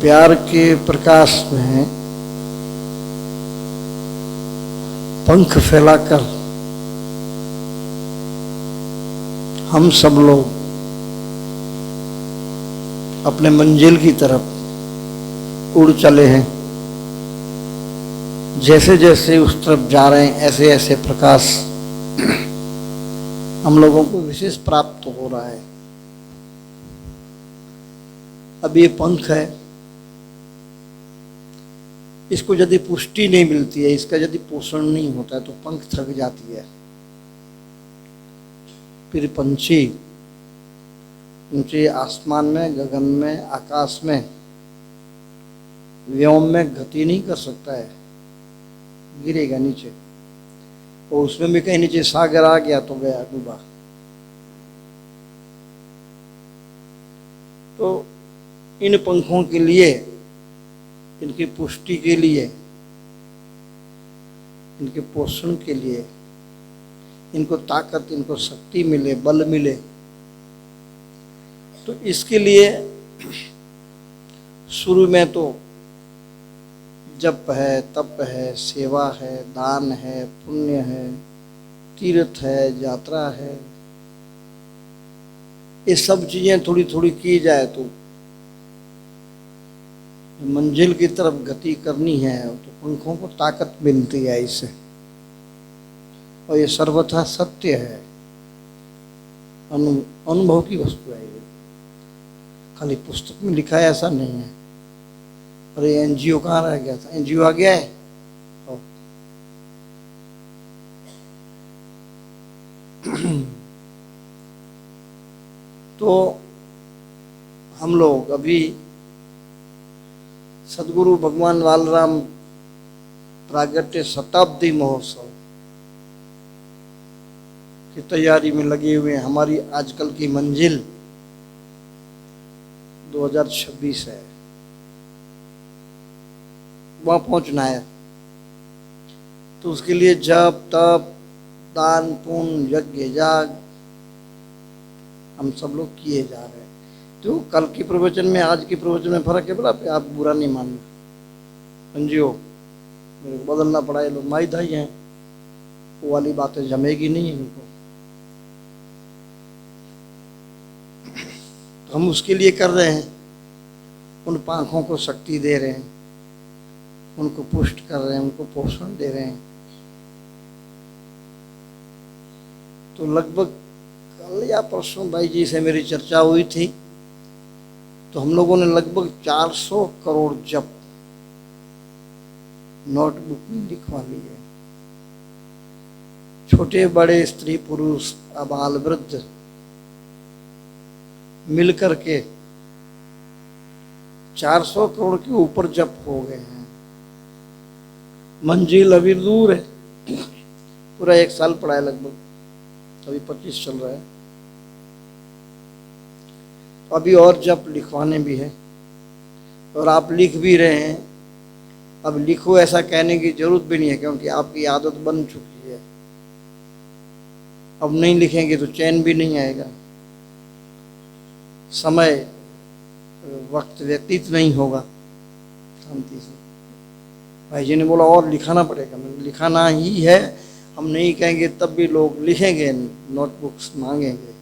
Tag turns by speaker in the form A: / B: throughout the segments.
A: प्यार के प्रकाश में पंख फैलाकर हम सब लोग अपने मंजिल की तरफ उड़ चले हैं। जैसे जैसे उस तरफ जा रहे हैं ऐसे ऐसे प्रकाश हम लोगों को विशेष प्राप्त हो रहा है। अब ये पंख है, इसको यदि पुष्टि नहीं मिलती है, इसका यदि पोषण नहीं होता है तो पंख थक जाती है। फिर पंछी ऊंचे आसमान में, गगन में, आकाश में, व्योम में गति नहीं कर सकता है, गिरेगा नीचे। और उसमें भी कहीं नीचे सागर आ गया तो गया डूबा। तो इन पंखों के लिए, इनकी पुष्टि के लिए, इनके पोषण के लिए, इनको ताकत, इनको शक्ति मिले, बल मिले, तो इसके लिए शुरू में तो जप है, तप है, सेवा है, दान है, पुण्य है, तीर्थ है, यात्रा है, ये सब चीजें थोड़ी थोड़ी की जाए तो मंजिल की तरफ गति करनी है तो पंखों को ताकत मिलती है इससे। और ये सर्वथा सत्य है, अनुभव की वस्तु है। ये खाली पुस्तक में लिखा है ऐसा नहीं है। अरे एनजीओ कहाँ रह गया था? एनजीओ आ गया है। तो हम लोग अभी सदगुरु भगवान बालराम प्रागट्य शताब्दी महोत्सव की तैयारी में लगे हुए हैं। हमारी आजकल की मंजिल 2026 है, वहां पहुंचना है। तो उसके लिए जप, तप, दान, पुण्य, यज्ञ, याग हम सब लोग किए जा रहे हैं। तो कल की प्रवचन में आज की प्रवचन में फर्क है बड़ा। आप बुरा नहीं मानना, समझियो, मेरे को बदलना पड़ा। ये लोग माई धाई हैं, वो वाली बातें जमेगी नहीं इनको। तो हम उसके लिए कर रहे हैं, उन पंखों को शक्ति दे रहे हैं, उनको पुष्ट कर रहे हैं, उनको पोषण दे रहे हैं। तो लगभग कल या परसों भाई जी से मेरी चर्चा हुई थी, तो हम लोगों ने लगभग 400 करोड़ जप नोटबुक में लिखवा ली है। छोटे बड़े, स्त्री पुरुष, अबाल वृद्ध मिलकर के 400 करोड़ के ऊपर जप हो गए हैं। मंजिल अभी दूर है, पूरा 1 साल पड़ा है लगभग, अभी 25 चल रहा है। अभी और जप लिखवाने भी है, और आप लिख भी रहे हैं। अब लिखो ऐसा कहने की जरूरत भी नहीं है, क्योंकि आपकी आदत बन चुकी है। अब नहीं लिखेंगे तो चैन भी नहीं आएगा, समय वक्त व्यतीत नहीं होगा शांति से। भाई जी ने बोला और लिखाना पड़ेगा। मैंने लिखाना ही है, हम नहीं कहेंगे तब भी लोग लिखेंगे, नोटबुक्स मांगेंगे।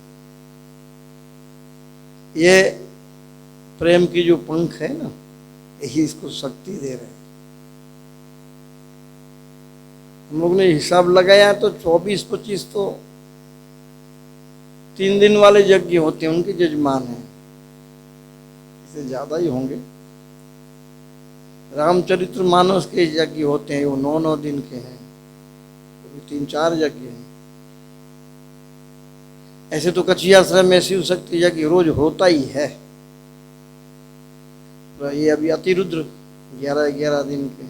A: ये प्रेम की जो पंख है ना, यही इसको शक्ति दे रहे हैं। हम लोग ने हिसाब लगाया तो 24-25 तो 3 दिन वाले यज्ञ होते हैं, उनके जजमान हैं। इससे ज्यादा ही होंगे। रामचरित्र मानस के यज्ञ होते हैं, वो 9-9 दिन के हैं, 3-4 यज्ञ हैं। ऐसे तो कचियाश्रम में शिव शक्ति यज्ञ रोज होता ही है। तो ये अभी अतिरुद्र 11-11 दिन के।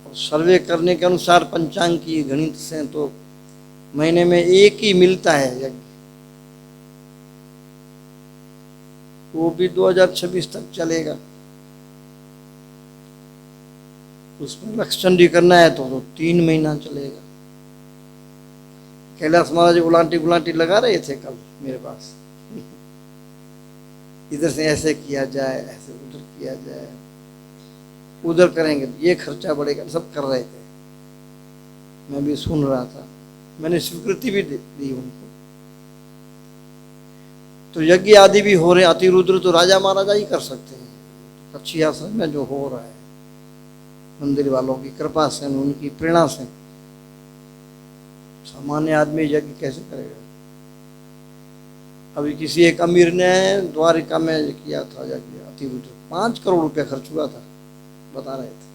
A: और सर्वे करने के अनुसार पंचांग की गणित से तो महीने में 1 ही मिलता है यज्ञ, वो भी 2026 तक चलेगा। उसमें लक्षचंडी करना है तो 3 महीना चलेगा। कैलाश महाराज उलांटी गुलांटी लगा रहे थे कल मेरे पास। इधर से ऐसे किया जाए, ऐसे उधर किया जाए, उधर करेंगे तो ये खर्चा बढ़ेगा, सब कर रहे थे। मैं भी सुन रहा था, मैंने स्वीकृति भी दी उनको। तो यज्ञ आदि भी हो रहे, अतिरुद्र तो राजा महाराजा ही कर सकते हैं। कच्छी आश्रम में जो हो रहा है मंदिर वालों की कृपा से, उनकी प्रेरणा से, सामान्य आदमी यज्ञ कैसे करेगा। अभी किसी एक अमीर ने द्वारिका में किया था यज्ञ अतिरुद्र, 5 करोड़ रुपया खर्च हुआ था, बता रहे थे।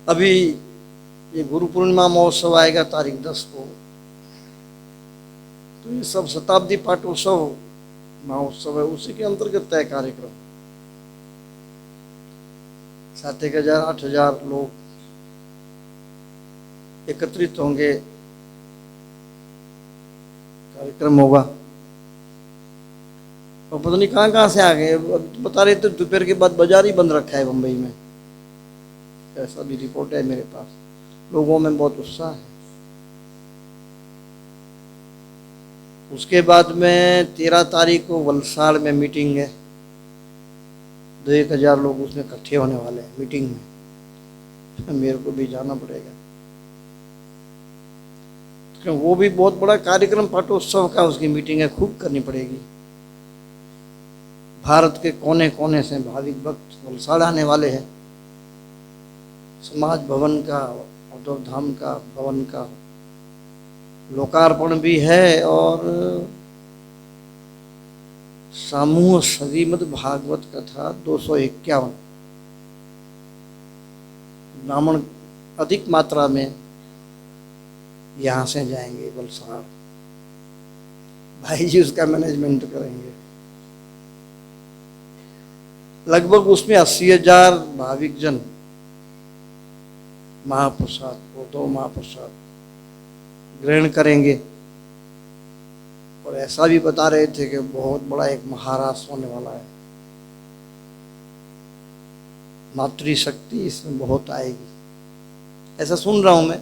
A: अभी ये गुरु पूर्णिमा महोत्सव आएगा तारीख 10 को, तो ये सब शताब्दी पाठोत्सव महोत्सव है, उसी के अंतर्गत है कार्यक्रम। 7,000 8,000 लोग एकत्रित होंगे, कार्यक्रम होगा। और पता नहीं कहाँ कहाँ से आ गए, बता रहे थे दोपहर के बाद बाजार ही बंद रखा है बम्बई में, ऐसा भी रिपोर्ट है मेरे पास। लोगों में बहुत उत्साह है। उसके बाद में 13 तारीख को वलसाड़ में मीटिंग है, 2-1 हज़ार लोग उसमें इकट्ठे होने वाले हैं मीटिंग में। मेरे को भी जाना पड़ेगा, क्योंकि वो भी बहुत बड़ा कार्यक्रम पाठोत्सव का, उसकी मीटिंग है, खूब करनी पड़ेगी। भारत के कोने कोने से भाविक भक्त वलसाड़ आने वाले हैं। समाज भवन का, उद्धव धाम का भवन का लोकार्पण भी है, और समूह श्रीमद् भागवत कथा 251 ब्राह्मण अधिक मात्रा में यहाँ से जाएंगे वलसाड़। भाई जी उसका मैनेजमेंट करेंगे। लगभग उसमें 80,000 भाविक जन महाप्रसाद को, 2 महाप्रसाद ग्रहण करेंगे। और ऐसा भी बता रहे थे कि बहुत बड़ा एक महारास होने वाला है, मातृशक्ति इसमें बहुत आएगी, ऐसा सुन रहा हूं मैं।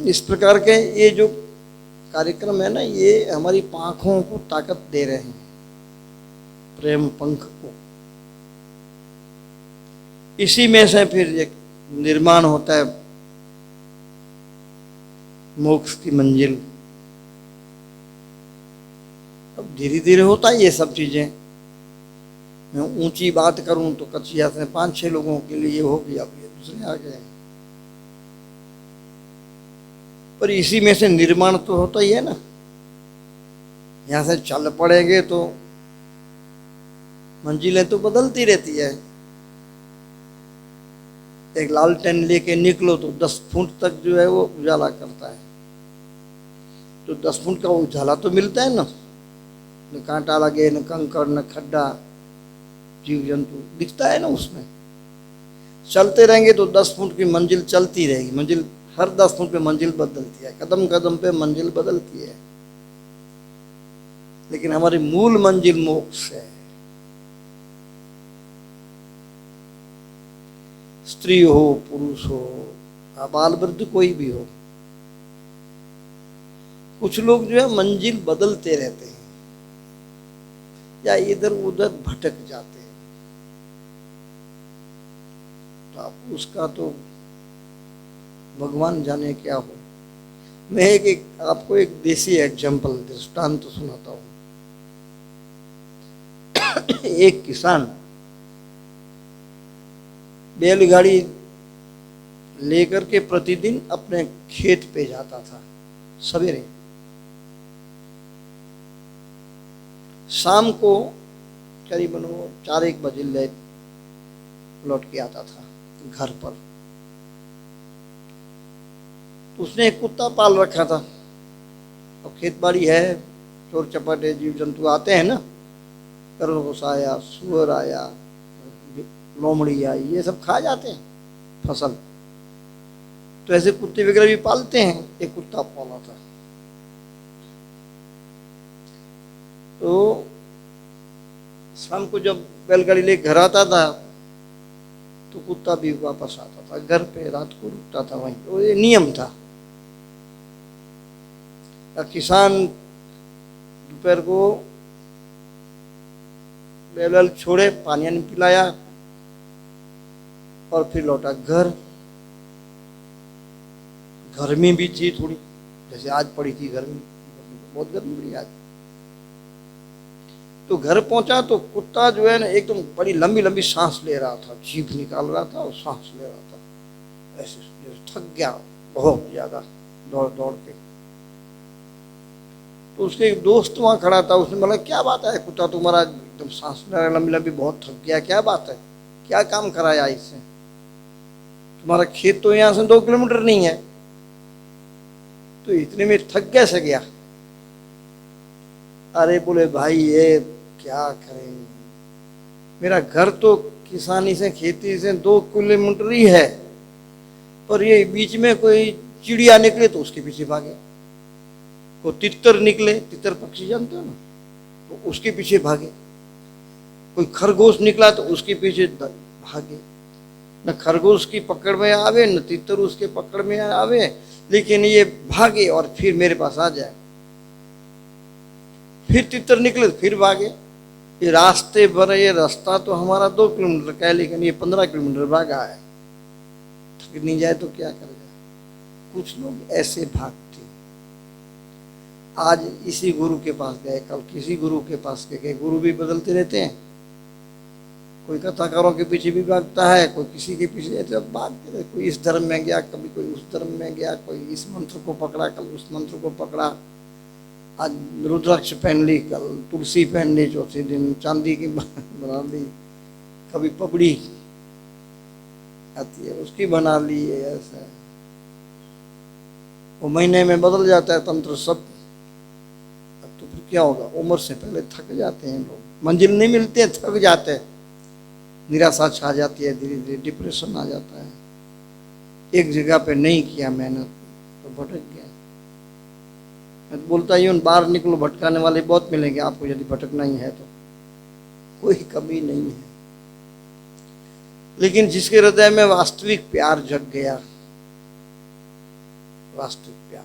A: इस प्रकार के ये जो कार्यक्रम है ना, ये हमारी आँखों को ताकत दे रहे हैं, प्रेम पंख को। इसी में से फिर एक निर्माण होता है मोक्ष की मंजिल। अब धीरे धीरे होता है ये सब चीजें। मैं ऊंची बात करूं तो कच्छिया से 5-6 लोगों के लिए हो गया, अब ये दूसरे आ गए। पर इसी में से निर्माण तो होता ही है ना। यहाँ से चल पड़ेंगे तो मंजिलें तो बदलती रहती है। एक लालटेन लेके निकलो तो 10 फुट तक जो है वो उजाला करता है, तो 10 फुट का उजाला तो मिलता है ना, न कांटा लगे, न कंकड़, न खड्डा, जीव जंतु दिखता है ना उसमें। चलते रहेंगे तो 10 फुट की मंजिल चलती रहेगी। मंजिल हर 10 फुट पे मंजिल बदलती है, कदम कदम पे मंजिल बदलती है, लेकिन हमारी मूल मंजिल मोक्ष है। स्त्री हो, पुरुष हो, बाल वृद्ध कोई भी हो, कुछ लोग जो है मंजिल बदलते रहते हैं या इधर उधर भटक जाते हैं। तो आप उसका तो भगवान जाने क्या हो। मैं आपको एक देसी एग्जाम्पल, दृष्टांत तो सुनाता हूँ। एक किसान बैलगाड़ी लेकर के प्रतिदिन अपने खेत पे जाता था सवेरे। शाम को करीबन वो 4-1 बजे लौट के आता था घर पर। उसने एक कुत्ता पाल रखा था। और खेत बाड़ी है, चोर चपाटे जीव जंतु आते हैं ना, खरगोश आया, सुअर आया, लोमड़ी आई, ये सब खा जाते हैं फसल। तो ऐसे कुत्ते वगैरह भी पालते हैं। एक कुत्ता पाला था। तो शाम को जब बैलगाड़ी लेकर घर आता था तो कुत्ता भी वापस आता था घर पे, रात को रुकता था वहीं। तो ये नियम था। किसान दोपहर को बैल छोड़े, पानी नहीं पिलाया और फिर लौटा घर। गर्मी भी थी थोड़ी, जैसे आज पड़ी थी गर्मी, बहुत गर्मी पड़ी आज। तो घर पहुंचा तो कुत्ता जो है ना एकदम बड़ी लंबी लंबी सांस ले रहा था, जीभ निकाल रहा था और सांस ले रहा था, ऐसे थक गया बहुत ज्यादा दौड़ दौड़ के। तो उसके एक दोस्त वहां खड़ा था, उसने बोला क्या बात है कुत्ता तुम्हारा एकदम सांस ले रहा लंबी लंबी, बहुत थक गया, क्या बात है, क्या काम कराया इससे, तुम्हारा खेत तो यहाँ से 2 किलोमीटर नहीं है, तो इतने में थक कैसे गया। अरे बोले भाई ये क्या करें, मेरा घर तो किसानी से खेती से 2 किलोमीटर ही है, पर ये बीच में कोई चिड़िया निकले तो उसके पीछे भागे, कोई तितर निकले, तितर पक्षी जानते हो ना, तो उसके पीछे भागे, कोई खरगोश निकला तो उसके पीछे भागे। न खरगोश की पकड़ में आवे न तितर उसके पकड़ में आवे, लेकिन ये भागे और फिर मेरे पास आ जाए। फिर तितर निकले फिर भागे। ये रास्ते भर, ये रास्ता तो हमारा 2 किलोमीटर का है, लेकिन ये 15 किलोमीटर भागा है, थक नहीं जाए तो क्या कर जाए। कुछ लोग ऐसे भागते, आज इसी गुरु के पास गए, कल किसी गुरु के पास गए, गुरु भी बदलते रहते हैं, कोई कथाकारों के पीछे भी भागता है, कोई किसी के पीछे ऐसे भागते रहे, कोई इस धर्म में गया, कभी कोई उस धर्म में गया, कोई इस मंत्र को पकड़ा, कल उस मंत्र को पकड़ा, आज रुद्राक्ष पहन ली, कल तुलसी पहन ली, चौथे दिन चांदी की बना ली, कभी पगड़ी आती है उसकी बना ली है, ऐसा वो महीने में बदल जाता है तंत्र सब। अब तो फिर क्या होगा, उम्र से पहले थक जाते हैं लोग, मंजिल नहीं मिलते, थक जाते हैं, निराशा छा जाती है, धीरे धीरे डिप्रेशन आ जाता है, एक जगह पे नहीं किया मेहनत तो भटक गया। मैं तो बोलता ही हूँ बाहर निकलो, भटकाने वाले बहुत मिलेंगे आपको, यदि भटकना ही है तो कोई कमी नहीं है। लेकिन जिसके हृदय में वास्तविक प्यार जग गया, वास्तविक प्यार,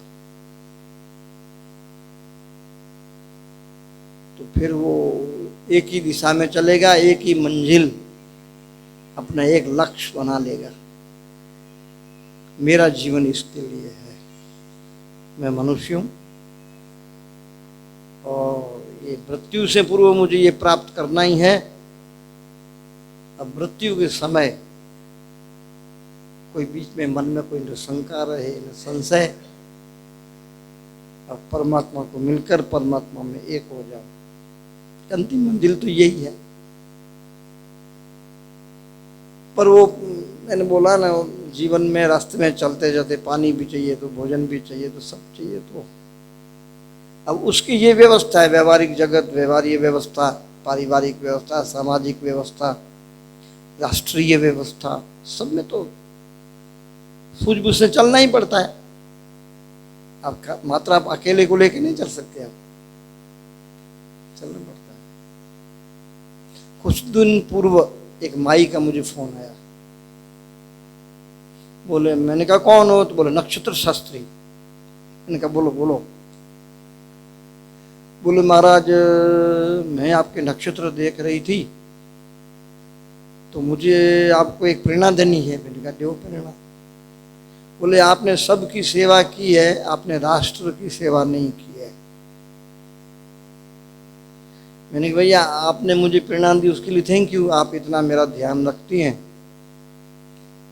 A: तो फिर वो एक ही दिशा में चलेगा, एक ही मंजिल, अपना एक लक्ष्य बना लेगा। मेरा जीवन इसके लिए है, मैं मनुष्य हूं और ये मृत्यु से पूर्व मुझे ये प्राप्त करना ही है। अब मृत्यु के समय कोई बीच में मन में कोई न शंका रहे न संशय, अब परमात्मा को मिलकर परमात्मा में एक हो जाओ। अंतिम मंजिल तो यही है। पर वो मैंने बोला ना, जीवन में रास्ते में चलते जाते पानी भी चाहिए तो भोजन भी चाहिए तो सब चाहिए, तो अब उसकी ये व्यवस्था है, व्यवहारिक जगत, व्यवहारिक व्यवस्था, पारिवारिक व्यवस्था, सामाजिक व्यवस्था, राष्ट्रीय व्यवस्था, सब में तो सूझबूझ से चलना ही पड़ता है। आप मात्र आप अकेले को लेके नहीं चल सकते, आप चलना पड़ता है। कुछ दिन पूर्व एक माई का मुझे फोन आया, बोले, मैंने कहा कौन हो, तो बोले नक्षत्र शास्त्री। मैंने कहा बोलो बोलो। बोले महाराज मैं आपके नक्षत्र देख रही थी तो मुझे आपको एक प्रेरणा देनी है। मैंने कहा दो प्रेरणा। बोले आपने सबकी सेवा की है, आपने राष्ट्र की सेवा नहीं की है। मैंने कहा भैया आपने मुझे प्रेरणा दी उसके लिए थैंक यू, आप इतना मेरा ध्यान रखती हैं,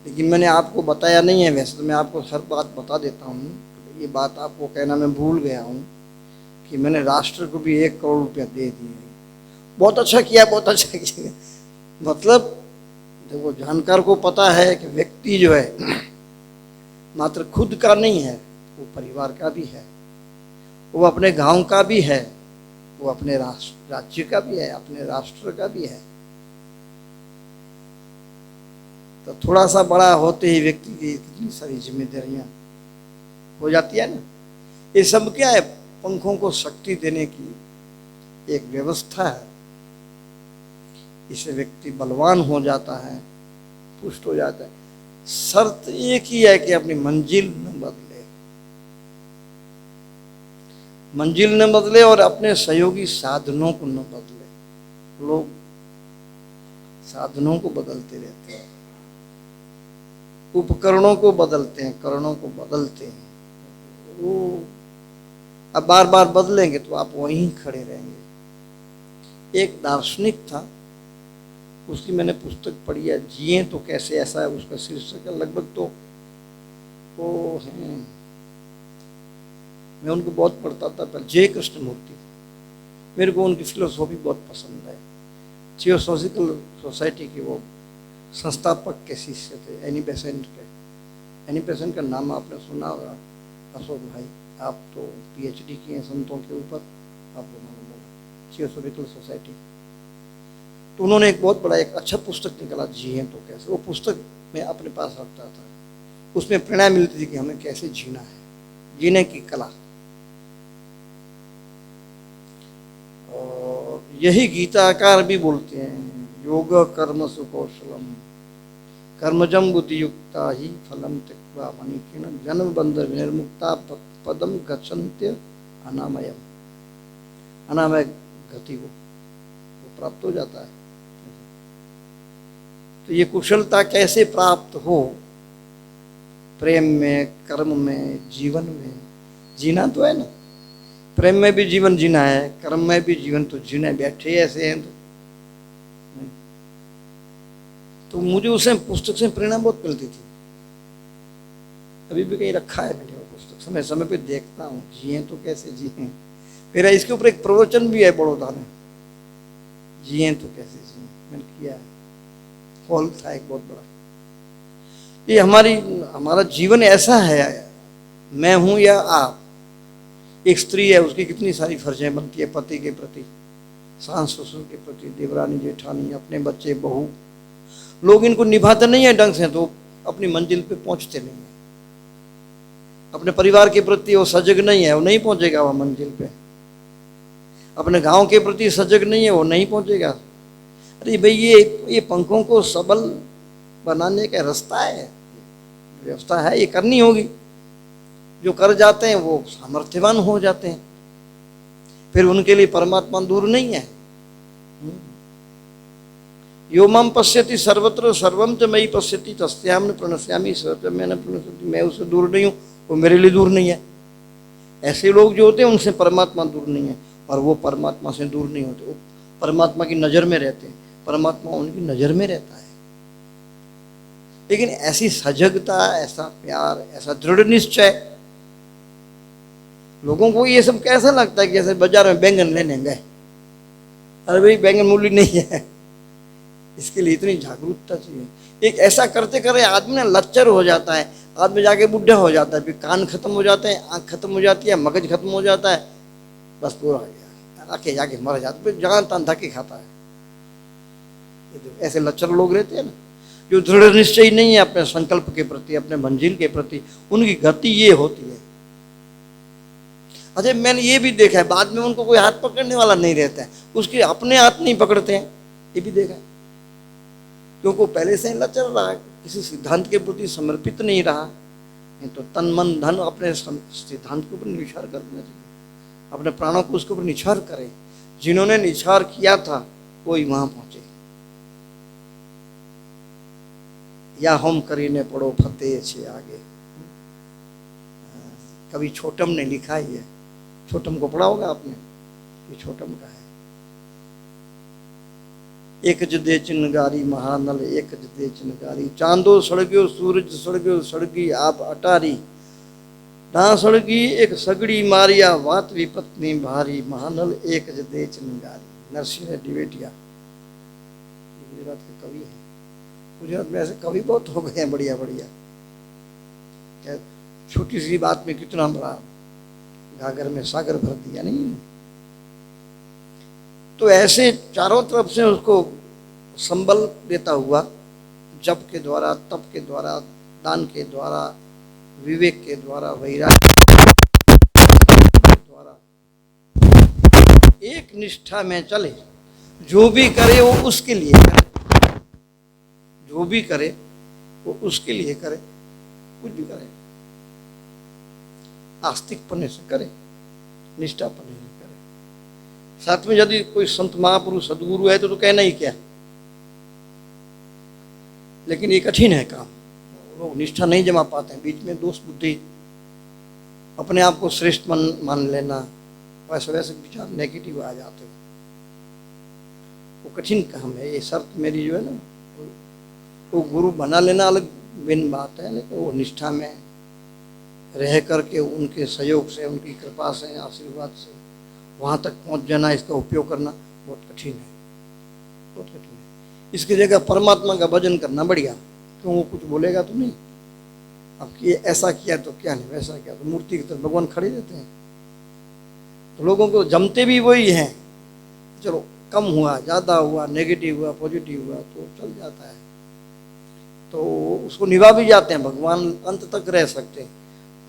A: लेकिन मैंने आपको बताया नहीं है। वैसे तो मैं आपको हर बात बता देता हूँ, ये बात आपको कहना मैं भूल गया हूँ कि मैंने राष्ट्र को भी 1 करोड़ रुपया दे दिए। बहुत अच्छा किया, बहुत अच्छा किया। मतलब देखो, जानकार को पता है कि व्यक्ति जो है मात्र खुद का नहीं है, वो परिवार का भी है, वो अपने गांव का भी है, वो अपने राज्य का भी है, अपने राष्ट्र का भी है। तो थोड़ा सा बड़ा होते ही व्यक्ति की इतनी सारी जिम्मेदारियां हो जाती है ना। ये सब क्या है, पंखों को शक्ति देने की एक व्यवस्था है। इससे व्यक्ति बलवान हो जाता है, पुष्ट हो जाता है। शर्त एक ही है कि अपनी मंजिल न बदले। मंजिल न बदले और अपने सहयोगी साधनों को न बदले। लोग साधनों को बदलते रहते हैं, उपकरणों को बदलते हैं, करणों को बदलते हैं। वो अब बार बार बदलेंगे तो आप वहीं खड़े रहेंगे। एक दार्शनिक था, उसकी मैंने पुस्तक पढ़ी है, जिए तो कैसे, ऐसा है उसका शीर्षक है। लगभग तो वो हैं, मैं उनको बहुत पढ़ता था पर जय कृष्णमूर्ति। मेरे को उनकी फिलोसॉफी बहुत पसंद है। थियोसॉफिकल सोसाइटी के वो संस्थापक के शिष्य थे, एनी बेसेंट के। एनी बेसेंट का नाम आपने सुना होगा, अशोक भाई, आप तो पीएचडी किए हैं संतों के ऊपर, आपको मालूम होगा, थियोसॉफिकल सोसाइटी। तो उन्होंने एक बहुत बड़ा एक अच्छा पुस्तक निकाला, जिए तो कैसे। वो पुस्तक मैं अपने पास रखता था, उसमें प्रेरणा मिलती थी कि हमें कैसे जीना है, जीने की कला। और यही गीताकार भी बोलते हैं, योग कर्म सुकौशलम कर्मजम बुद्धियुक्ता ही फलम त्यक्त्वा मनीषिण जन्म बंध विनिर्मुक्ता पदम गच्छन्त्य अनामयम। अनामय गति को प्राप्त हो जाता है। तो ये कुशलता कैसे प्राप्त हो? प्रेम में, कर्म में, जीवन में जीना तो है ना। प्रेम में भी जीवन जीना है, कर्म में भी जीवन तो जीने बैठे ऐसे हैं। तो मुझे उसे पुस्तक से प्रेरणा बहुत मिलती थी। अभी भी कहीं रखा है मैंने वो पुस्तक, समय समय पे देखता हूँ, जिए तो कैसे जिए। फिर इसके ऊपर एक प्रवचन भी है बड़ौदा में, जिए तो कैसे जिए, मैंने किया है। हॉल था एक बहुत बड़ा। ये हमारा जीवन ऐसा है, मैं हूं या आप। एक स्त्री है, उसकी कितनी सारी फर्जें बनती है, पति के प्रति, सास ससुर के प्रति, देवरानी जेठानी, अपने बच्चे बहू। लोग इनको निभाते नहीं है ढंग से तो अपनी मंजिल पे पहुंचते नहीं है। अपने परिवार के प्रति वो सजग नहीं है, वो नहीं पहुंचेगा वह मंजिल पे। अपने गांव के प्रति सजग नहीं है, वो नहीं पहुंचेगा। अरे भाई, ये पंखों को सबल बनाने का रास्ता है, व्यवस्था है, ये करनी होगी। जो कर जाते हैं वो सामर्थ्यवान हो जाते हैं। फिर उनके लिए परमात्मा दूर नहीं है। यो माम पश्यति सर्वत्र सर्वम च मयि पश्यति तस्याम न प्रणश्यामि सर्वम मैं न प्रणश्यति। मैं उससे दूर नहीं हूँ, वो मेरे लिए दूर नहीं है। ऐसे लोग जो होते हैं उनसे परमात्मा दूर नहीं है, और वो परमात्मा से दूर नहीं होते, वो परमात्मा की नज़र में रहते हैं, परमात्मा उनकी नज़र में रहता है। लेकिन ऐसी सजगता, ऐसा प्यार, ऐसा दृढ़ निश्चय, लोगों को ये सब कैसा लगता है कि जैसे बाजार में बैंगन लेने गए, अरे भाई बैंगन मूली नहीं है। इसके लिए इतनी जागरूकता चाहिए। एक ऐसा करते करते आदमी ना लच्चर हो जाता है, आदमी जाके बुढ़ा हो जाता है, फिर कान खत्म हो जाते हैं, आँख खत्म हो जाती है, मगज खत्म हो जाता है, बस पूरा हो गया, आके जाके मर जाता है, फिर जहाँ तन धक्के खाता है। ऐसे लच्चर लोग रहते हैं ना, जो दृढ़ निश्चय नहीं है अपने संकल्प के प्रति, अपने मंजिल के प्रति, उनकी गति ये होती है। अच्छा, मैंने ये भी देखा है, बाद में उनको कोई हाथ पकड़ने वाला नहीं रहता है, उसके अपने हाथ नहीं पकड़ते हैं, ये भी देखा है। क्योंकि पहले से लचर रहा, किसी सिद्धांत के प्रति समर्पित नहीं रहा। नहीं तो तन मन धन अपने सिद्धांत के ऊपर निछार कर देना चाहिए, अपने प्राणों को उसके ऊपर निछार करें। जिन्होंने निछार किया था वही वहां पहुंचे। या हम करीने पड़ो फतेह छे आगे, कभी छोटम ने लिखा ही है। छोटम को पढ़ा होगा आपने, ये छोटम का है। एक जदे चिनगारी महानल एक जदे चिनगारी, चांदो सड़ग्यो सूरज सड़ग्यो सड़गी आप अटारी, ना सड़गी एक सगड़ी मारिया वात विपत्नी भारी, महानल एक जदे चिनगारी। नरसिंह डिवेटिया गुजरात के कवि हैं। गुजरात में ऐसे कवि बहुत हो गए हैं, बढ़िया बढ़िया। क्या छोटी सी बात में कितना बड़ा घाघर में सागर भर दिया नहीं। तो ऐसे चारों तरफ से उसको संबल देता हुआ, जप के द्वारा, तप के द्वारा, दान के द्वारा, विवेक के द्वारा, वैराग्य के द्वारा एक निष्ठा में चले। जो भी करे वो उसके लिए करे, जो भी करे वो उसके लिए करे, कुछ भी करे आस्तिकपने से करे। निष्ठा पर नहीं करे। साथ में यदि कोई संत महापुरुष सदगुरु है तो कहना ही क्या, लेकिन ये कठिन है काम, लोग निष्ठा नहीं जमा पाते हैं। बीच में दोष बुद्धि, अपने आप को श्रेष्ठ मान लेना, वैसे वैसे विचार नेगेटिव आ जाते हैं। वो कठिन काम है। ये शर्त मेरी जो है ना, वो गुरु बना लेना अलग बिन बात है, लेकिन वो निष्ठा में रह करके उनके सहयोग से, उनकी कृपा से, आशीर्वाद से वहाँ तक पहुँच जाना, इसका उपयोग करना बहुत कठिन है, बहुत कठिन है। इसकी जगह परमात्मा का भजन करना बढ़िया, क्यों वो कुछ बोलेगा तो नहीं। अब ये ऐसा किया तो क्या नहीं, वैसा किया तो मूर्ति की तरफ भगवान खड़े रहते हैं। तो लोगों को जमते भी वही हैं, चलो कम हुआ, ज़्यादा हुआ, नेगेटिव हुआ, पॉजिटिव हुआ तो चल जाता है, तो उसको निभा भी जाते हैं। भगवान अंत तक रह सकते हैं,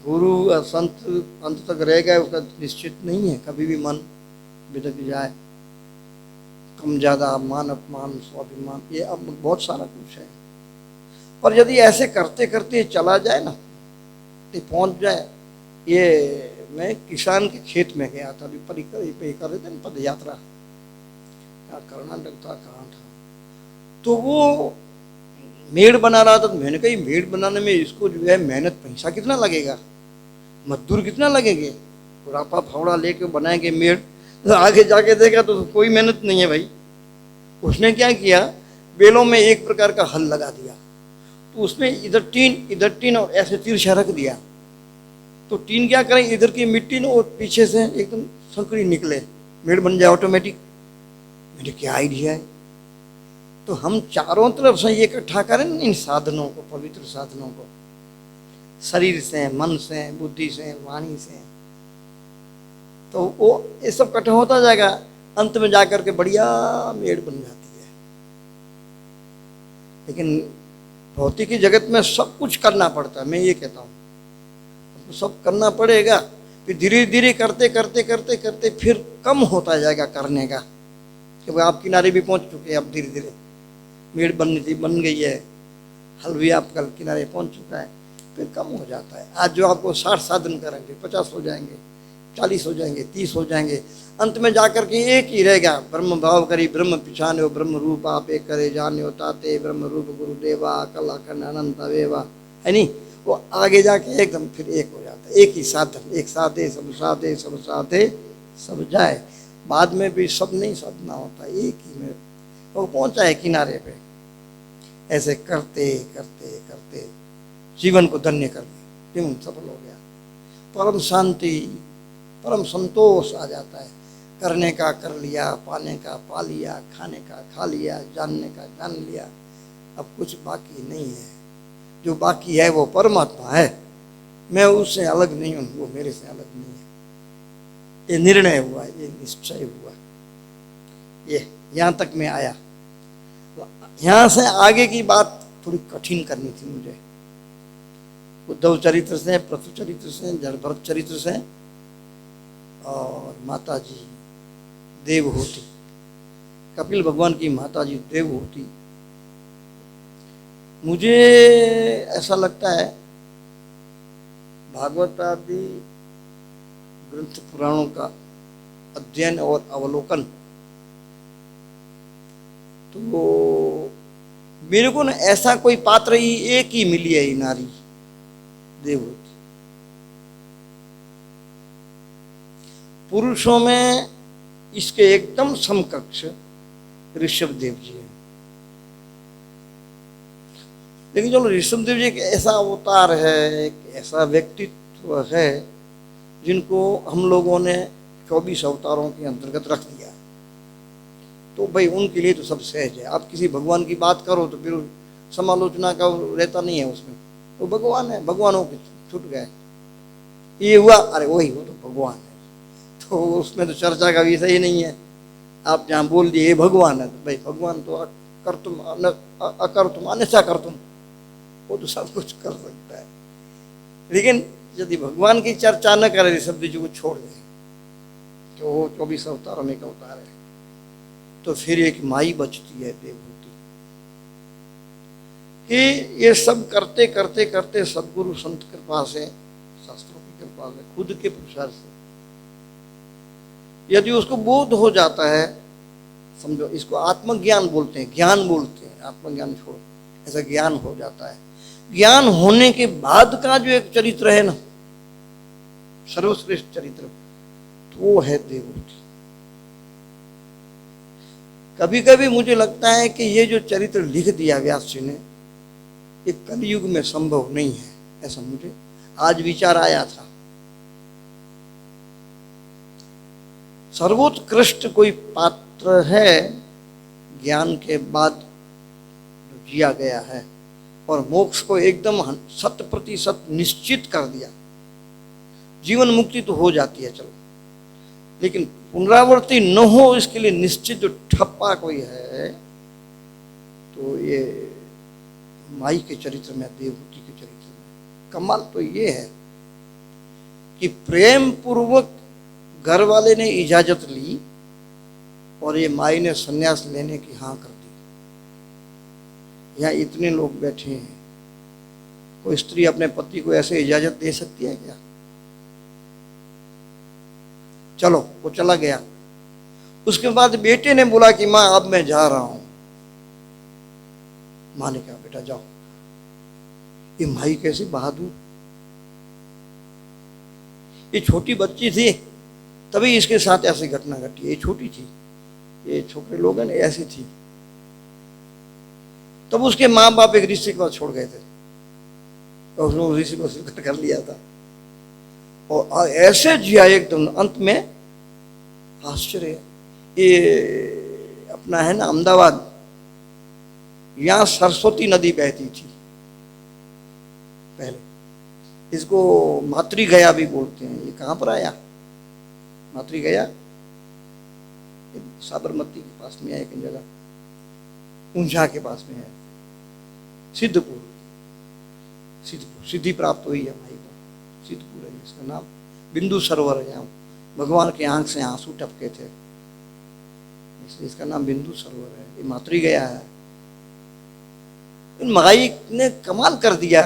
A: गुरु संत अंत तक रह गए उसका निश्चित नहीं है, कभी भी मन बिदक जाए, कम ज़्यादा, मान अपमान, स्वाभिमान, ये अब बहुत सारा कुछ है। पर यदि ऐसे करते करते चला जाए ना, तो पहुँच जाए। ये मैं किसान के खेत में गया था, अभी कर रहे थे ना पद यात्रा, कर्नाटक था, कहाँ था, तो वो मेड़ बना रहा था। तो मैंने कहा मेड़ बनाने में इसको जो है मेहनत, पैसा कितना लगेगा, मजदूर कितना लगेंगे, रापा फावड़ा लेके बनाएंगे मेड़। तो आगे जाके देखा तो कोई मेहनत नहीं है भाई। उसने क्या किया, बेलों में एक प्रकार का हल लगा दिया, तो उसमें इधर टीन और ऐसे तिरछा रख दिया। तो टीन क्या करें, इधर की मिट्टी न और पीछे से एकदम संकरी निकले, मेड़ बन जाए ऑटोमेटिक। मेरे क्या आइडिया है। तो हम चारों तरफ से ये इकट्ठा करें इन साधनों को, पवित्र साधनों को, शरीर से, मन से, बुद्धि से, वाणी से, तो वो ये सब इकट्ठा होता जाएगा, अंत में जाकर के बढ़िया मेड़ बन जाती है। लेकिन भौतिकी जगत में सब कुछ करना पड़ता है, मैं ये कहता हूँ सब करना पड़ेगा, फिर धीरे धीरे करते करते करते करते फिर कम होता जाएगा करने का, क्योंकि आप किनारे भी पहुंच चुके हैं। अब धीरे धीरे मेड़ बन गई है, हल भी आप कल किनारे पहुंच चुका है, फिर कम हो जाता है। आज जो आपको 60 साधन करेंगे, 50 हो जाएंगे, 40 हो जाएंगे, 30 हो जाएंगे, अंत में जाकर के एक ही रहेगा, ब्रह्म भाव करी ब्रह्म पिछाने, ब्रह्म रूप आप एक करे जाने ताते, ब्रह्म रूप गुरुदेवा कला खंड अनंत अवेवा, है नहीं। वो आगे जाके एकदम फिर एक हो जाता है, एक ही साधन, एक साधे सब साधे, सब साधे सब जाए। बाद में भी सब नहीं साधना होता, एक ही में वो पहुंचा है किनारे पे। ऐसे करते करते करते जीवन को धन्य कर लिया, जीवन सफल हो गया, परम शांति, परम संतोष आ जाता है। करने का कर लिया, पाने का पा लिया, खाने का खा लिया, जानने का जान लिया, अब कुछ बाकी नहीं है। जो बाकी है वो परमात्मा है, मैं उससे अलग नहीं हूँ, वो मेरे से अलग नहीं है। ये निर्णय हुआ, ये निश्चय हुआ, ये यहाँ तक मैं आया। यहाँ से आगे की बात थोड़ी कठिन करनी थी मुझे, उद्धव चरित्र से, पृथु चरित्र से, भरत चरित्र से, और माता जी देवहूति, कपिल भगवान की माता जी देवहूति। मुझे ऐसा लगता है भागवत आदि ग्रंथ पुराणों का अध्ययन और अवलोकन, तो मेरे को ना ऐसा कोई पात्र ही एक ही मिली है, नारी देवहूति। पुरुषों में इसके एकदम समकक्ष ऋषभ देव जी हैं। लेकिन चलो ऋषभ देव जी एक ऐसा अवतार है, एक ऐसा व्यक्तित्व है जिनको हम लोगों ने 24 अवतारों के अंतर्गत रख दिया, तो भाई उनके लिए तो सब सहज है। आप किसी भगवान की बात करो तो फिर समालोचना का रहता नहीं है उसमें, तो भगवान है, भगवानों के छूट गए, ये हुआ अरे वही वो तो भगवान है, तो उसमें तो चर्चा का विषय ही नहीं है। आप जहाँ बोल दिए ये भगवान है, तो भाई भगवान तो अकर्तुम अकर्तुम अन्यथा कर्तुम, वो तो सब कुछ कर सकता है। लेकिन यदि भगवान की चर्चा न करे, ऋषभ जी को छोड़ दें कि वो 24 अवतारों में का अवतार है, तो फिर एक माई बचती है देवहूति। कि ये सब करते करते करते सदगुरु संत कृपा से, शास्त्रों की कृपा से, खुद के पुरुषार्थ से यदि उसको बोध हो जाता है, समझो इसको आत्मज्ञान बोलते हैं, ज्ञान बोलते हैं, आत्मज्ञान छोड़ो, ऐसा ज्ञान हो जाता है। ज्ञान होने के बाद का जो एक चरित्र है ना, सर्वश्रेष्ठ चरित्र, तो वो है देवहूति। कभी कभी मुझे लगता है कि ये जो चरित्र लिख दिया व्यास जी ने, ये कलयुग में संभव नहीं है, ऐसा मुझे आज विचार आया था। सर्वोत्कृष्ट कोई पात्र है ज्ञान के बाद जो जिया गया है और मोक्ष को एकदम 100% निश्चित कर दिया। जीवन मुक्ति तो हो जाती है चलो, लेकिन पुनरावृत्ति न हो इसके लिए निश्चित जो ठप्पा कोई है, तो ये माई के चरित्र में, देवहूति के चरित्र में कमाल तो ये है कि प्रेम पूर्वक घर वाले ने इजाजत ली और ये माई ने संन्यास लेने की हाँ कर दी। यहाँ इतने लोग बैठे हैं, कोई स्त्री अपने पति को ऐसे इजाजत दे सकती है क्या? चलो वो चला गया। उसके बाद बेटे ने बोला कि माँ अब मैं जा रहा हूं। माँ ने कहा बेटा जाओ। ये माई कैसी बहादुर, ये छोटी बच्ची थी तभी इसके साथ ऐसी घटना घटी। ये छोटी थी, ये छोटे लोग हैं ऐसी थी। तब उसके माँ बाप एक ऋषि को छोड़ गए थे और उसने ऋषि को स्वीकार कर लिया था और ऐसे जिया एकदम। अंत में आश्चर्य, ये अपना है ना अहमदाबाद, यहाँ सरस्वती नदी बहती थी पहले, इसको मातृ गया भी बोलते हैं। ये कहाँ पर आया मातृ गया? साबरमती के पास में है एक जगह, ऊंझा के पास में है, सिद्धपुर। सिद्धि प्राप्त हुई है भाई को, सिद्धपुर है इसका नाम। बिंदु सरोवर है, यहाँ भगवान के आंख से आंसू टपके थे, इसलिए इसका नाम बिंदु सरोवर है। ये मातृ गया है। माई ने कमाल कर दिया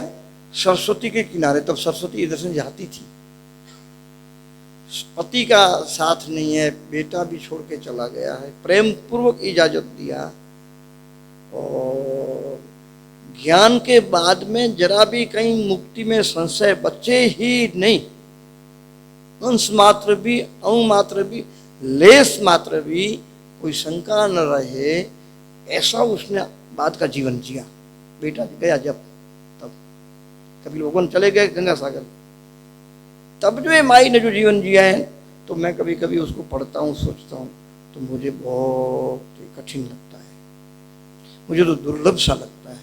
A: सरस्वती के किनारे। तब सरस्वती इधर से जाती थी, पति का साथ नहीं है, बेटा भी छोड़ के चला गया है, प्रेम पूर्वक इजाजत दिया और ज्ञान के बाद में जरा भी कहीं मुक्ति में संशय बचे ही नहीं। अंश मात्र भी, अणु मात्र भी, लेस मात्र भी कोई शंका न रहे, ऐसा उसने बाद का जीवन जिया। बेटा गया जब, तब कभी लोगों चले गए गंगा सागर, तब जो है माई ने जो जीवन जिया है, तो मैं कभी कभी उसको पढ़ता हूँ, सोचता हूँ, तो मुझे बहुत कठिन लगता है, मुझे तो दुर्लभ सा लगता है।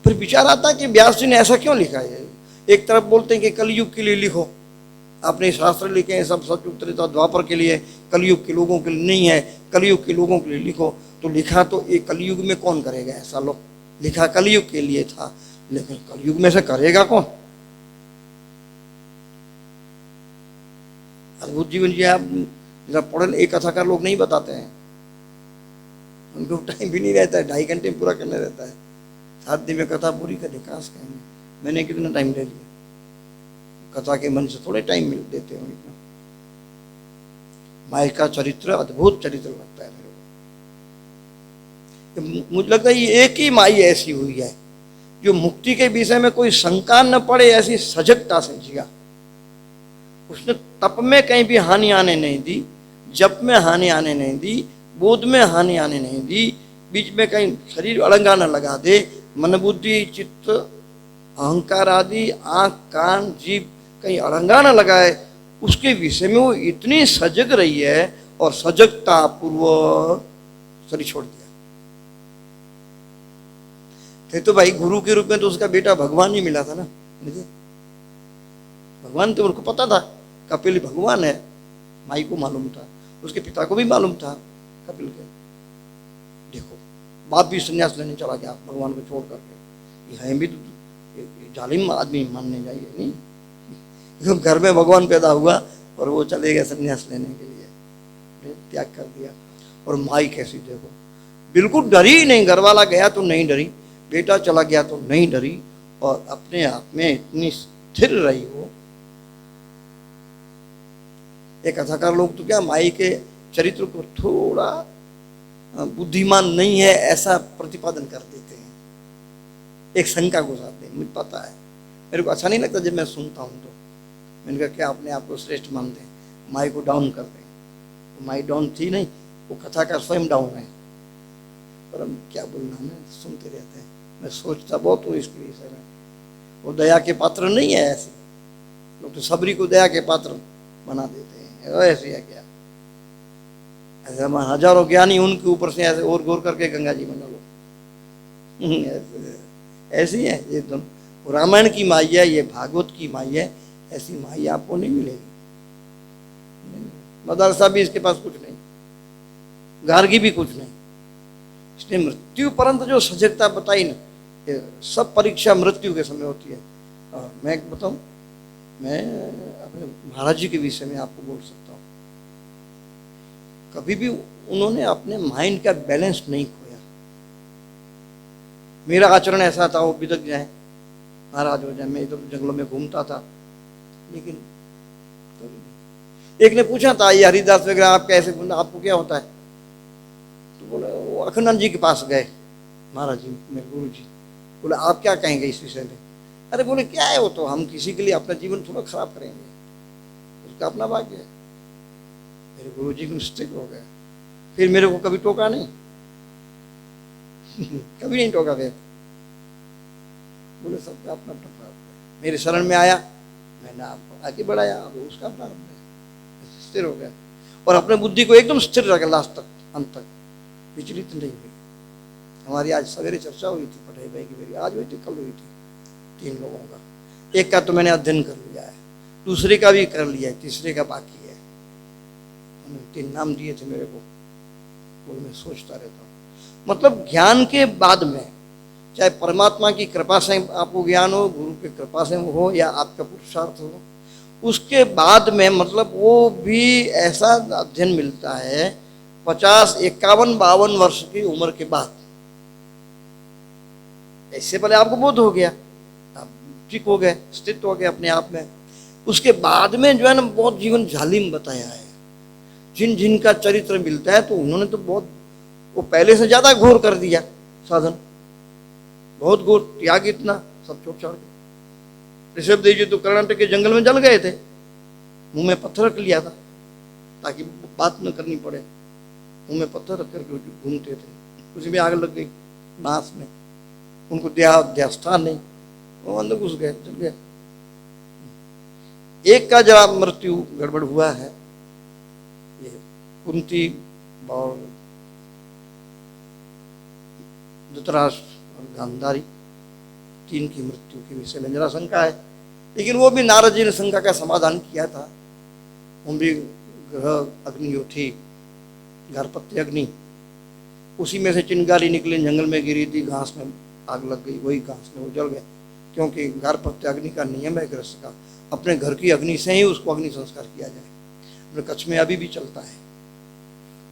A: फिर विचार आता है कि व्यास जी ने ऐसा क्यों लिखा है। एक तरफ बोलते हैं कि कलयुग के लिए लिखो, अपने शास्त्र लिखे हैं सब सतयुग त्रेता द्वापर के लिए, कलयुग के लोगों के लिए नहीं है, कलयुग के लोगों के लिए लिखो। तो लिखा तो एक कलयुग में कौन करेगा ऐसा? लो, लिखा कलयुग के लिए था, लेकिन कलयुग में से करेगा कौन? अद्भुत जीवन जी आप जरा पढ़े, एक कथाकार लोग नहीं बताते हैं, उनको टाइम भी नहीं रहता है, 2.5 घंटे पूरा करना रहता है, 7 दिन में कथा पूरी करने कहाँ से कहेंगे। मैंने कितना टाइम ले लिया, कथा के मन से थोड़े टाइम मिल देते हैं इतना। माई का चरित्र अद्भुत चरित्र लगता है मेरे को। मुझे लगता है ये एक ही माई ऐसी हुई है जो मुक्ति के विषय में कोई शंका न पड़े, ऐसी सजगता से जिया। उसने तप में कहीं भी हानि आने नहीं दी, जप में हानि आने नहीं दी, बोध में हानि आने नहीं दी, बीच में कहीं शरीर अलंगा न लगा दे, मन बुद्धि चित्त अहंकार आदि आंख कान जीभ कहीं अलंगा न लगाए, उसके विषय में वो इतनी सजग रही है और सजगता पूर्व शरीर छोड़ दिया। तो भाई गुरु के रूप में तो उसका बेटा भगवान ही मिला था ना, भगवान तो उनको पता था कपिल भगवान है, माई को मालूम था, उसके पिता को भी मालूम था कपिल के। देखो बाप भी संन्यास लेने चला गया भगवान को छोड़ करके, ये भी तो जालिम आदमी मानने जाइए नहीं। तो घर में भगवान पैदा हुआ और वो चले गए संन्यास लेने के लिए, त्याग कर दिया। और माई कैसी देखो, बिल्कुल डरी ही नहीं, घर वाला गया तो नहीं डरी, बेटा चला गया तो नहीं डरी, और अपने आप में इतनी स्थिर रही वो। एक कथाकार लोग तो क्या माई के चरित्र को थोड़ा बुद्धिमान नहीं है ऐसा प्रतिपादन कर देते हैं, एक शंका घुसाते हैं। मुझे पता है, मेरे को अच्छा नहीं लगता जब मैं सुनता हूँ तो। मैंने कहा क्या अपने आप को श्रेष्ठ मानते हैं, माई को डाउन कर दें। तो माई डाउन थी नहीं, वो कथाकार स्वयं डाउन है। पर हम क्या बोलना, हमें सुनते रहते हैं। मैं सोचता बहुत हूँ इसके विषय में। वो दया के पात्र नहीं है ऐसे लोग, तो सबरी को दया के पात्र बना देते हैं। ऐसे है क्या, ऐसे हजारों ज्ञानी उनके ऊपर से ऐसे और गौर करके गंगा जी बना लो। ऐसी है ये दोनों। रामायण की माई है, ये भागवत की माई है। ऐसी माई आपको नहीं मिलेगी। मदरसा भी इसके पास कुछ नहीं, गार्गी भी कुछ नहीं। इसने मृत्यु परंत जो सजगता बताई ना, ये सब परीक्षा मृत्यु के समय होती है। और मैं बताऊं, मैं अपने महाराज जी के विषय में आपको बोल सकता हूँ, कभी भी उन्होंने अपने माइंड का बैलेंस नहीं खोया। मेरा आचरण ऐसा था, वो बिदक जाए, नाराज हो जाए, मैं इधर जंगलों में घूमता था, लेकिन कभी नहीं। एक ने पूछा था, ये हरिदास वगैरह आप कैसे घूमना, आपको क्या होता है? तो बोले वो अखंडानंद जी के पास गए, महाराज जी मेरे गुरु जी। बोले आप क्या कहेंगे इस विषय में? अरे बोले क्या है, वो तो हम किसी के लिए अपना जीवन थोड़ा खराब करेंगे, उसका अपना भाग्य है। मेरे गुरु जी स्थिर हो गए, फिर मेरे को कभी टोका नहीं। कभी नहीं टोका। फिर बोले सबका अपना अपना प्रारब्ध है। मेरे शरण में आया, मैंने आपको आगे बढ़ाया, अब उसका प्रारब्ध है। स्थिर हो गया और अपने बुद्धि को एकदम स्थिर रखा लास्ट तक, अंत तक विचलित नहीं हुई। हमारी आज सवेरे चर्चा हुई थी पटेल भाई की, मेरी आज हुई थी, कल हुई थी, 3 लोगों का। एक का तो मैंने अध्ययन कर लिया है, दूसरे का भी कर लिया है, तीसरे का बाकी है। 3 नाम दिए थे मेरे को, वो मैं सोचता रहता हूँ। मतलब ज्ञान के बाद में, चाहे परमात्मा की कृपा से आपको ज्ञान हो, गुरु की कृपा से हो, या आपका पुरुषार्थ हो, उसके बाद में मतलब वो भी ऐसा अध्ययन मिलता है 50, 51, 52 वर्ष की उम्र के बाद। इससे पहले आपको बोध हो गया, आप ठीक हो गए, स्थित हो गए अपने आप में। उसके बाद में जो है ना, बहुत जीवन जालिम बताया है। जिन जिन का चरित्र मिलता है तो उन्होंने तो बहुत, वो पहले से ज्यादा घोर कर दिया साधन, बहुत घोर त्याग, इतना सब छोड़ छाड़ के। ऋषभ देव जी तो कर्नाटक के जंगल में जल गए थे, मुंह में पत्थर रख लिया था ताकि बात न करनी पड़े। मुंह में पत्थर रख करके घूमते थे, उसी में आग लग गई बांस में, उनको ध्यास्थान नहीं, वो अंदर घुस गए, चल गए। एक का जरा मृत्यु गड़बड़ हुआ है, ये कुंती और धृतराष्ट्र और गांधारी, 3 की मृत्यु के विषय में जरा शंका है। लेकिन वो भी नारद जी ने शंका का समाधान किया था। वो भी ग्रह अग्नि जो थी, गारपत्य अग्नि, उसी में से चिंगारी निकली, जंगल में गिरी थी, घास में आग लग गई, वही घास में वो जल गया। क्योंकि गारपत्य अग्नि का नियम है गृहस्थ का, अपने घर की अग्नि से ही उसको अग्नि संस्कार किया जाए। अपने कच्छ में अभी भी चलता है,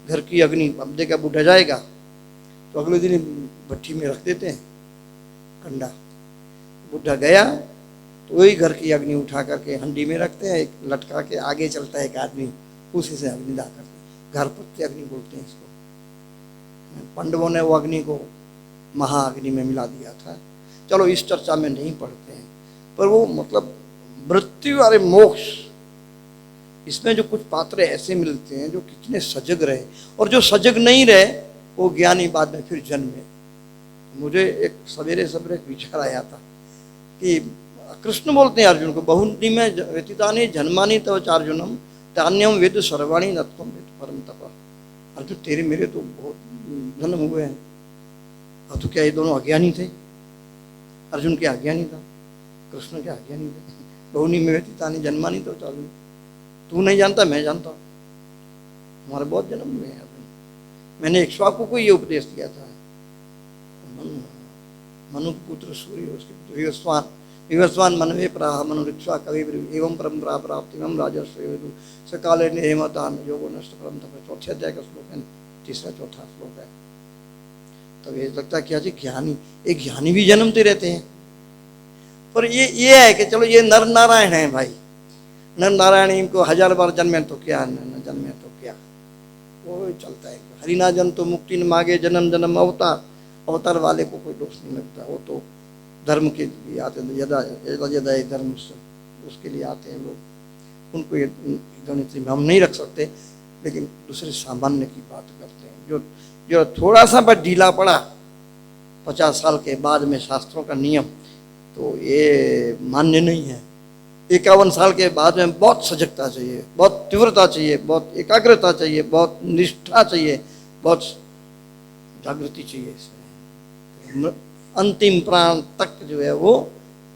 A: घर की अग्नि। अब देखा बुढ़ा जाएगा तो अगले दिन भट्टी में रख देते हैं कंडा, बुढ़ा गया तो वही घर की अग्नि उठा करके हंडी में रखते हैं, एक लटका के आगे चलता है एक आदमी, उसी से अग्नि दा करते, गारपत्य अग्नि बोलते हैं इसको। पांडवों ने वो अग्नि को महाअग्नि में मिला दिया था। चलो इस चर्चा में नहीं पढ़ते हैं, पर वो मतलब मृत्यु अरे मोक्ष, इसमें जो कुछ पात्र ऐसे मिलते हैं जो कितने सजग रहे, और जो सजग नहीं रहे वो ज्ञानी बाद में फिर जन्मे। मुझे एक सवेरे सवेरे एक विचार आया था कि कृष्ण बोलते हैं अर्जुन को, बहुनी में व्यतीतानि जन्मानि तव चार्जुनम तान्यम वेद सर्वाणी नत्वम वेद परम तप। अर्जुन तेरे मेरे तो बहुत जन्म हुए हैं, और तो क्या ये दोनों अज्ञानी थे? अर्जुन क्या अज्ञानी था, कृष्ण क्या अज्ञानी थे? बहुनी में व्यतीतानि जन्मानि तव चार्जुनम, तू नहीं जानता मैं जानता हूँ, हमारे बहुत जन्म हुए हैं। मैंने एक श्वाक को ये उपदेश दिया था, मनु पुत्र सूर्य, उसके पुत्र विवस्वान, विवस्वान मनवे प्राह मनुरिक्षा कवि एवं परम्परा प्राप्ति एवं राजस्व सकाले हेमतान योगो नष्ट परम तप। 4थे अध्याय का श्लोक है, 3रा 4था श्लोक है। तब ये लगता है कि अजी ज्ञानी, एक ज्ञानी भी जन्मते रहते हैं। पर ये है कि चलो ये नर नारायण है भाई, नर नारायण इनको 1000 बार जन्मे तो क्या, न जन्मे तो क्या, वो चलता है। हरिना जन तो मुक्ति न मांगे, जन्म जन्म अवतार, अवतार वाले को कोई दोष नहीं लगता। वो तो धर्म के लिए आते हैं, यदा यदा यदा धर्म उसके लिए आते हैं लोग। उनको ये गणित में हम नहीं रख सकते, लेकिन दूसरे सामान्य की बात करते हैं। जो थोड़ा सा बस ढीला पड़ा 50 साल के बाद में शास्त्रों का नियम, तो ये मान्य नहीं है। 51 साल के बाद में बहुत सजगता चाहिए, बहुत तीव्रता चाहिए, बहुत एकाग्रता चाहिए, बहुत निष्ठा चाहिए, बहुत जागृति चाहिए इसमें। अंतिम प्राण तक जो है वो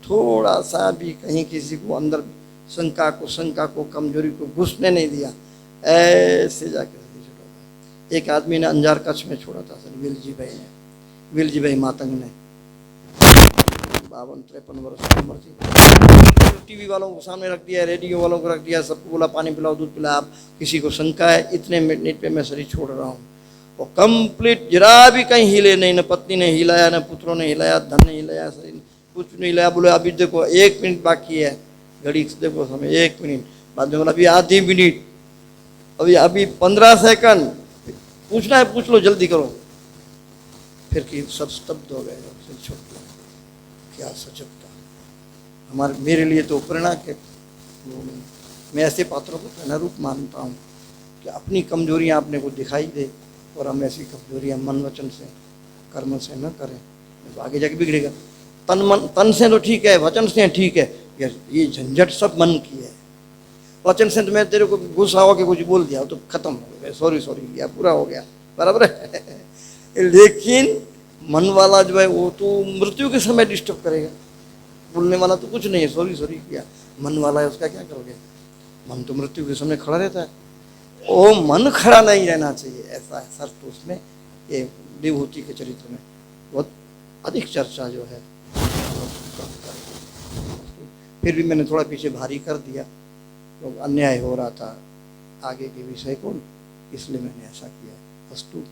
A: थोड़ा सा भी कहीं किसी को अंदर शंका को कमजोरी को घुसने नहीं दिया, ऐसे जाकर छोड़ा। एक आदमी ने अंजार कच्छ में छोड़ा था सर, विलजी भाई मातंग ने, 52-53 वर्ष की उम्र थी। टीवी वालों को सामने रख दिया, रेडियो वालों को रख दिया, सबको बोला पानी पिलाओ, दूध पिलाओ, आप किसी को शंका है इतने मिनट पे मैं शरीर छोड़ रहा हूँ। और कंप्लीट जरा भी कहीं हिले नहीं, न पत्नी ने हिलाया, न पुत्रों ने हिलाया, धन ने हिलाया, शरीर कुछ नहीं हिलाया। बोले अभी देखो 1 मिनट बाकी है, घड़ी देखो समय 1 मिनट, बाद में बोला अभी आधी मिनट, अभी 15 सेकंड, पूछना है पूछ लो, जल्दी करो। फिर कि सब स्तब्ध हो गए, छोड़ दिया। क्या सजगता हमारे, मेरे लिए तो प्रेरणा के। मैं ऐसे पात्रों को प्रेरणा रूप मानता हूँ कि अपनी कमजोरियाँ अपने को दिखाई दे, और हम ऐसी कमजोरियाँ मन वचन से कर्म से न करें, तो आगे जाके बिगड़ेगा। तन से तो ठीक है, वचन से ठीक है, ये झंझट सब मन की है। वचन से तो मैं तेरे को गुस्सा हो के कुछ बोल दिया तो खत्म हो गया, सॉरी किया, पूरा हो गया, बराबर है। लेकिन मन वाला जो है वो तो मृत्यु के समय डिस्टर्ब करेगा। बोलने वाला तो कुछ नहीं है, सॉरी किया, मन वाला है उसका क्या करोगे। मन तो मृत्यु के समय खड़ा रहता है, वो मन खड़ा नहीं रहना चाहिए, ऐसा है सर। तो उसमें ये विभूति के चरित्र में बहुत अधिक चर्चा जो है। फिर भी मैंने थोड़ा पीछे भारी कर दिया, तो अन्याय हो रहा था आगे के विषय को, इसलिए मैंने ऐसा किया। अस्तु।